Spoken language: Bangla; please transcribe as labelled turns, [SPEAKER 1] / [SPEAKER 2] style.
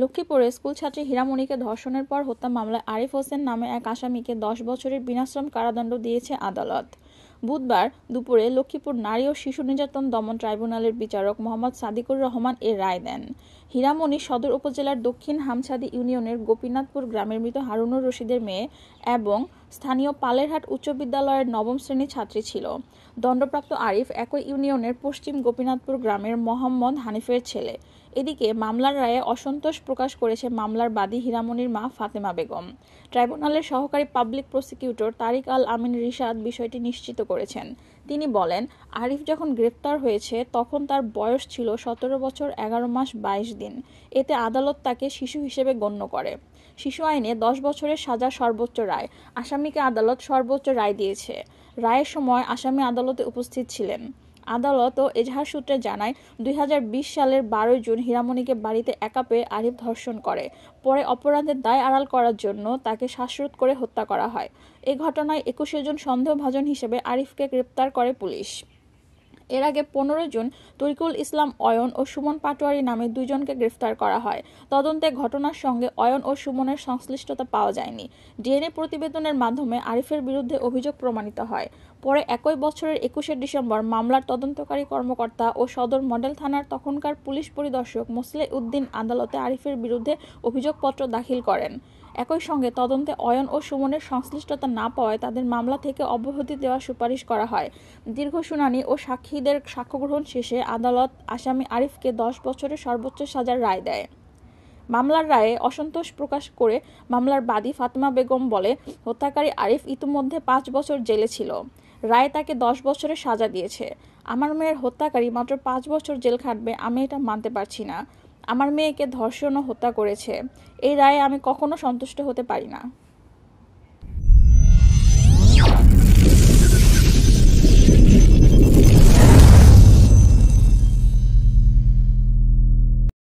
[SPEAKER 1] লক্ষ্মীপুরে স্কুলছাত্রী হীরামণিকে ধর্ষণের পর হত্যা মামলায় আরিফ হোসেন নামে এক আসামিকে 10 বছরের বিনাশ্রম কারাদণ্ড দিয়েছে আদালত। বুধবার দুপুরে লক্ষ্মীপুর নারী ও শিশু নির্যাতন দমন ট্রাইব্যুনালের বিচারক মোহাম্মদ সাদিকুর রহমান এ রায় দেন। হীরামণি সদর উপজেলার দক্ষিণ হামছাদি ইউনিয়নের গোপীনাথপুর গ্রামের মৃত হারুনুর রশিদের মেয়ে এবং স্থানীয় পালেরহাট উচ্চ বিদ্যালয়ের নবম শ্রেণীর ছাত্রী ছিল। দণ্ডপ্রাপ্ত আরিফ একই ইউনিয়নের পশ্চিম গোপীনাথপুর গ্রামের মোহাম্মদ হানিফের ছেলে। এদিকে মামলার রায়ে অসন্তোষ প্রকাশ করেছে মামলার বাদী হীরামণির মা ফাতেমা বেগম। ট্রাইব্যুনালের সহকারী পাবলিক প্রসিকিউটর তারিক আল আমিন রিশাদ বিষয়টি নিশ্চিত করেছেন। তিনি বলেন, আরিফ যখন গ্রেফতার হয়েছে তখন তার বয়স ছিল 17 বছর 11 মাস 22 দিন। এতে আদালত তাকে শিশু হিসেবে গণ্য করে। শিশু আইনে 10 বছরের সাজা সর্বোচ্চ রায়। আসামিকে আদালত সর্বোচ্চ রায় দিয়েছে। রায়ের সময় আসামি আদালতে উপস্থিত ছিলেন। আদালত ও এজাহার সূত্রে জানায়, 2020 সালের 12 জুন হীরামণিকে বাড়িতে একা পেয়ে আরিফ ধর্ষণ করে। পরে অপরাধের দায় আড়াল করার জন্য তাকে শ্বাসরোধ করে হত্যা করা হয়। এ ঘটনায় 21 জন সন্দেহভাজন হিসেবে আরিফকে গ্রেপ্তার করে পুলিশ। এর আগে 15 জুন তরিকুল ইসলাম অয়ন ও সুমন পাটোয়ারি নামে 2 জনকে গ্রেফতার করা হয়। তদন্তে ঘটনার সঙ্গে অয়ন ও সুমনের সংশ্লিষ্টতা পাওয়া যায়নি। ডিএনএ প্রতিবেদনের মাধ্যমে আরিফের বিরুদ্ধে অভিযোগ প্রমাণিত হয়। পরে একই বছরের 21শে ডিসেম্বর মামলার তদন্তকারী কর্মকর্তা ও সদর মডেল থানার তখনকার পুলিশ পরিদর্শক মোসলে উদ্দিন আদালতে আরিফের বিরুদ্ধে অভিযোগপত্র দাখিল করেন। একই সঙ্গে তদন্তে অয়ন ও সুমনের সংশ্লিষ্টতা না পাওয়ায় তাদের মামলা থেকে অব্যাহতি দেওয়ার সুপারিশ করা হয়। দীর্ঘ শুনানি ও সাক্ষীদের সাক্ষ্যগ্রহণ শেষে আদালত আসামি আরিফকে 10 বছরের সর্বোচ্চ সাজার রায় দেয়। মামলার রায়ে অসন্তোষ প্রকাশ করে মামলার বাদী ফাতেমা বেগম বলে, হত্যাকারী আরিফ ইতিমধ্যে 5 বছর জেলে ছিল। রায় তাকে 10 বছরের সাজা দিয়েছে। আমার মেয়ের হত্যাকারী মাত্র 5 বছর জেল খাটবে, আমি এটা মানতে পারছি না। আমার মেয়েকে ধর্ষণ ও হত্যা করেছে। এই রায়ে আমি কখনো সন্তুষ্ট হতে পারি না।